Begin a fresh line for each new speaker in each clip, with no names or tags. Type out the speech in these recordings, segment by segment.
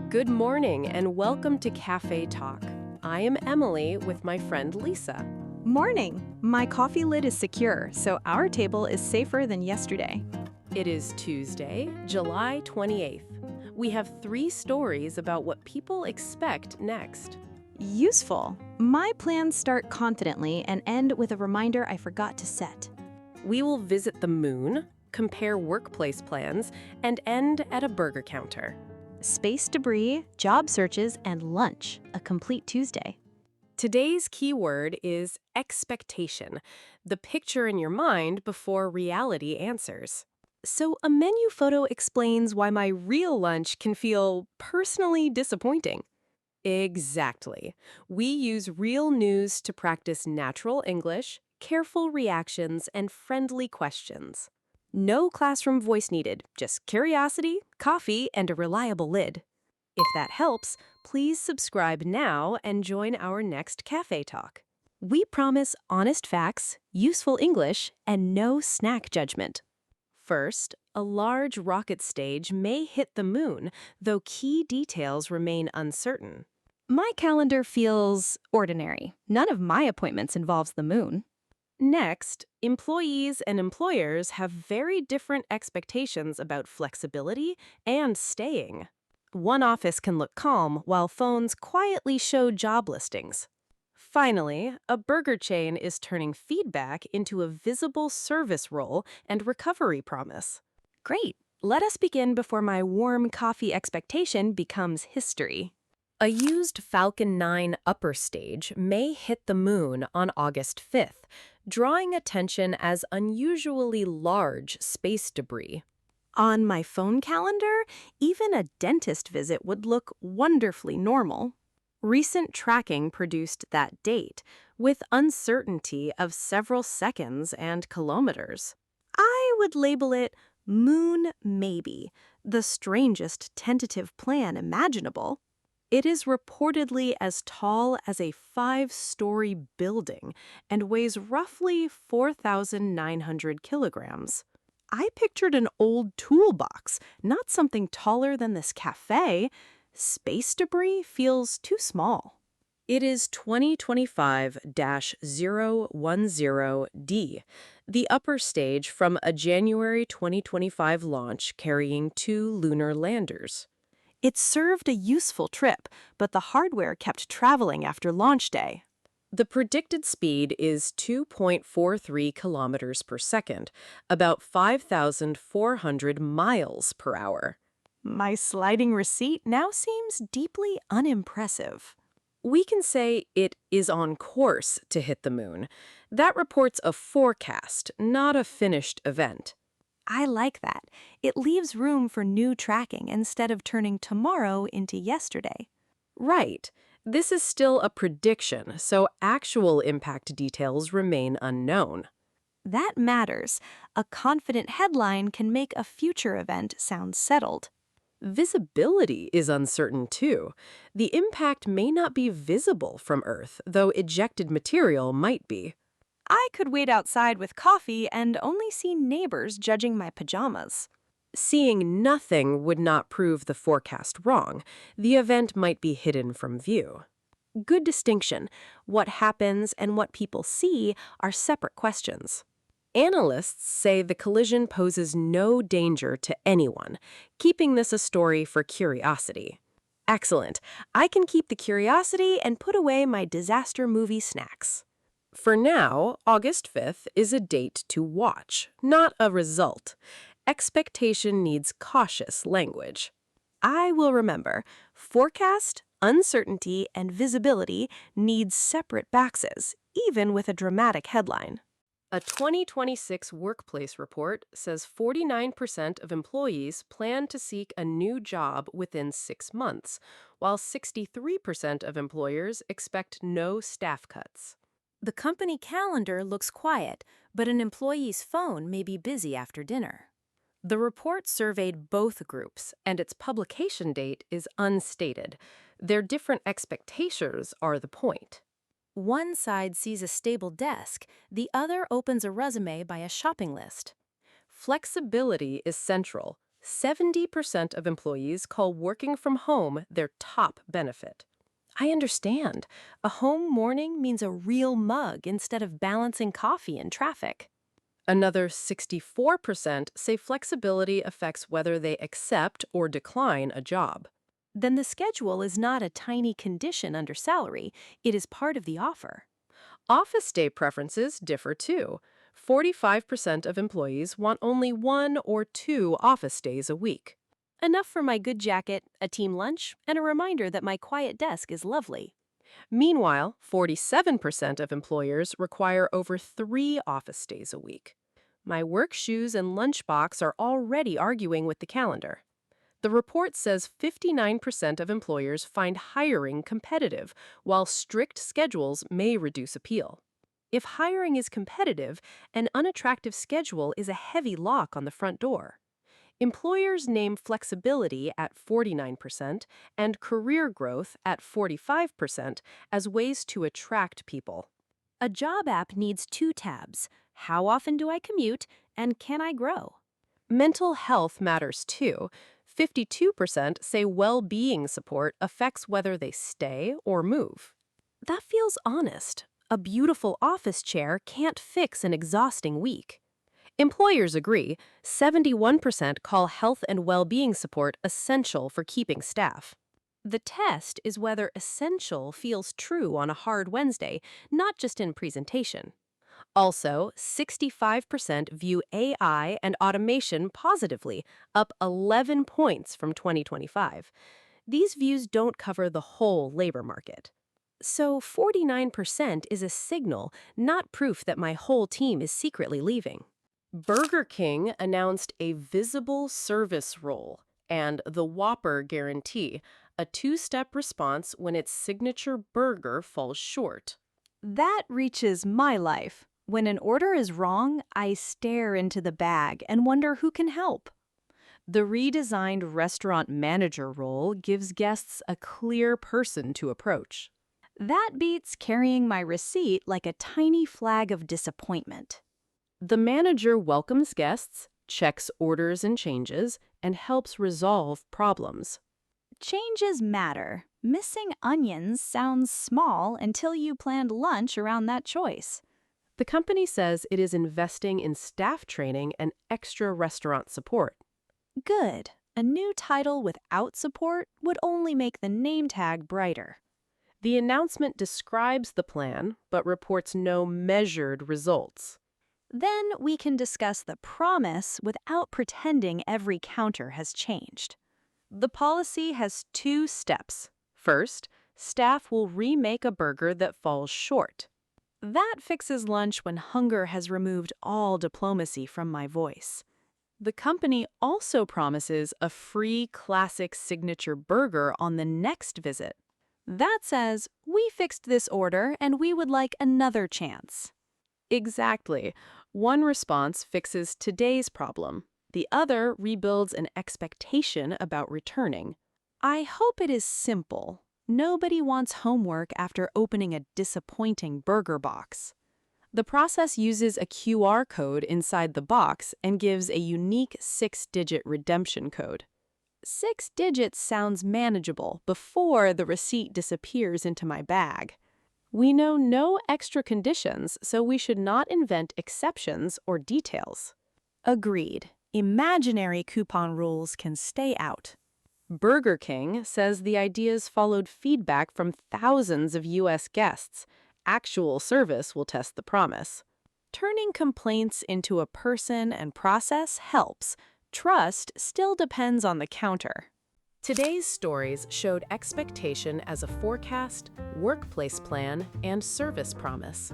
Good morning and welcome to Cafe Talk. I am Emily with my friend Lisa.
Morning! My coffee lid is secure, so our table is safer than yesterday.
It is Tuesday, July 28th. We have 3 stories about what people expect next.
Useful. My plans start confidently and end with a reminder I forgot to set.
We will visit the moon, compare workplace plans, and end at a burger counter.
Space debris, job searches, and lunch. A complete Tuesday.
Today's keyword is expectation, the picture in your mind before reality answers. So a menu photo explains why my real lunch can feel personally disappointing. Exactly. We use real news to practice natural English, careful reactions, and friendly questions. No classroom voice needed, just curiosity, coffee, and a reliable lid. If that helps, please subscribe now and join our next Cafe Talk. We promise honest facts, useful English, and no snack judgment. First, a large rocket stage may hit the moon, though key details remain uncertain.
My calendar feels ordinary. None of my appointments involves the moon.
Next, employees and employers have very different expectations about flexibility and staying. One office can look calm while phones quietly show job listings. Finally, a burger chain is turning feedback into a visible service role and recovery promise.
Great. Let us begin before my warm coffee expectation becomes history.
A used Falcon 9 upper stage may hit the moon on August 5th, drawing attention as unusually large space debris.
On my phone calendar, even a dentist visit would look wonderfully normal.
Recent tracking produced that date, with uncertainty of several seconds and kilometers.
I would label it Moon Maybe, the strangest tentative plan imaginable.
It is reportedly as tall as a 5-story building and weighs roughly 4,900 kilograms.
I pictured an old toolbox, not something taller than this cafe. Space debris feels too small.
It is 2025-010D, the upper stage from a January 2025 launch carrying 2 lunar landers.
It served a useful trip, but the hardware kept traveling after launch day.
The predicted speed is 2.43 kilometers per second, about 5,400 miles per hour.
My sliding receipt now seems deeply unimpressive.
We can say it is on course to hit the moon. That reports a forecast, not a finished event.
I like that. It leaves room for new tracking instead of turning tomorrow into yesterday.
Right. This is still a prediction, so actual impact details remain unknown.
That matters. A confident headline can make a future event sound settled.
Visibility is uncertain too. The impact may not be visible from Earth, though ejected material might be.
I could wait outside with coffee and only see neighbors judging my pajamas.
Seeing nothing would not prove the forecast wrong. The event might be hidden from view.
Good distinction. What happens and what people see are separate questions.
Analysts say the collision poses no danger to anyone, keeping this a story for curiosity.
Excellent. I can keep the curiosity and put away my disaster movie snacks.
For now, August 5th is a date to watch, not a result. Expectation needs cautious language.
I will remember. Forecast, uncertainty, and visibility need separate boxes, even with a dramatic headline.
A 2026 workplace report says 49% of employees plan to seek a new job within 6 months, while 63% of employers expect no staff cuts.
The company calendar looks quiet, but an employee's phone may be busy after dinner.
The report surveyed both groups, and its publication date is unstated. Their different expectations are the point.
One side sees a stable desk, the other opens a resume by a shopping list.
Flexibility is central. 70% of employees call working from home their top benefit.
I understand. A home morning means a real mug instead of balancing coffee in traffic.
Another 64% say flexibility affects whether they accept or decline a job.
Then the schedule is not a tiny condition under salary, it is part of the offer.
Office day preferences differ too. 45% of employees want only 1 or 2 office days a week.
Enough for my good jacket, a team lunch, and a reminder that my quiet desk is lovely.
Meanwhile, 47% of employers require over 3 office days a week. My work shoes and lunchbox are already arguing with the calendar. The report says 59% of employers find hiring competitive, while strict schedules may reduce appeal. If hiring is competitive, an unattractive schedule is a heavy lock on the front door. Employers name flexibility at 49% and career growth at 45% as ways to attract people.
A job app needs 2 tabs. How often do I commute, and can I grow?
Mental health matters too. 52% say well-being support affects whether they stay or move.
That feels honest. A beautiful office chair can't fix an exhausting week.
Employers agree. 71% call health and well-being support essential for keeping staff.
The test is whether essential feels true on a hard Wednesday, not just in presentation.
Also, 65% view AI and automation positively, up 11 points from 2025. These views don't cover the whole labor market.
So 49% is a signal, not proof that my whole team is secretly leaving.
Burger King announced a visible service role and the Whopper Guarantee, a 2-step response when its signature burger falls short.
That reaches my life. When an order is wrong, I stare into the bag and wonder who can help. The redesigned restaurant manager role gives guests a clear person to approach. That beats carrying my receipt like a tiny flag of disappointment.
The manager welcomes guests, checks orders and changes, and helps resolve problems.
Changes matter. Missing onions sounds small until you planned lunch around that choice.
The company says it is investing in staff training and extra restaurant support.
Good. A new title without support would only make the name tag brighter.
The announcement describes the plan, but reports no measured results.
Then we can discuss the promise without pretending every counter has changed.
The policy has 2 steps. First, staff will remake a burger that falls short.
That fixes lunch when hunger has removed all diplomacy from my voice.
The company also promises a free classic signature burger on the next visit.
That says, we fixed this order and we would like another chance.
Exactly. One response fixes today's problem. The other rebuilds an expectation about returning.
I hope it is simple. Nobody wants homework after opening a disappointing burger box.
The process uses a QR code inside the box and gives a unique 6-digit redemption code.
6 digits sounds manageable before the receipt disappears into my bag.
We know no extra conditions, so we should not invent exceptions or details.
Agreed. Imaginary coupon rules can stay out.
Burger King says the ideas followed feedback from thousands of U.S. guests. Actual service will test the promise.
Turning complaints into a person and process helps. Trust still depends on the counter.
Today's stories showed expectation as a forecast, workplace plan, and service promise.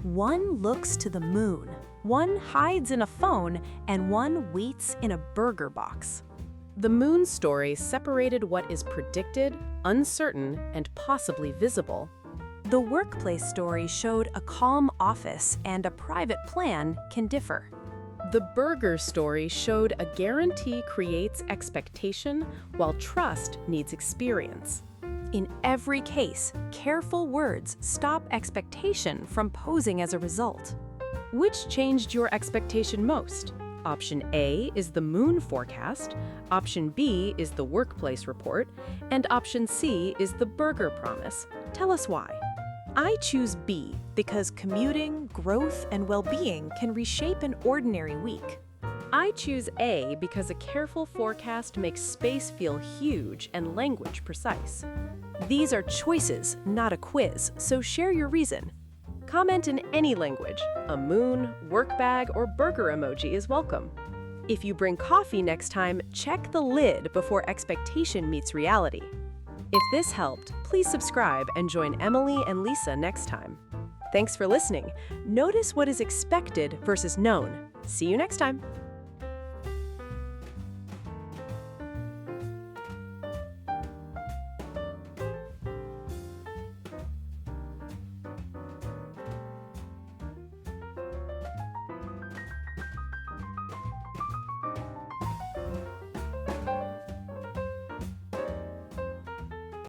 One looks to the moon, one hides in a phone, and one waits in a burger box.
The moon story separated what is predicted, uncertain, and possibly visible.
The workplace story showed a calm office and a private plan can differ.
The burger story showed a guarantee creates expectation, while trust needs experience.
In every case, careful words stop expectation from posing as a result.
Which changed your expectation most? Option A is the moon forecast, Option B is the workplace report, and Option C is the burger promise. Tell us why.
I choose B because commuting, growth, and well-being can reshape an ordinary week.
I choose A because a careful forecast makes space feel huge and language precise.
These are choices, not a quiz, so share your reason.
Comment in any language. A moon, work bag, or burger emoji is welcome. If you bring coffee next time, check the lid before expectation meets reality. If this helped, please subscribe and join Emily and Lisa next time. Thanks for listening. Notice what is expected versus known. See you next time.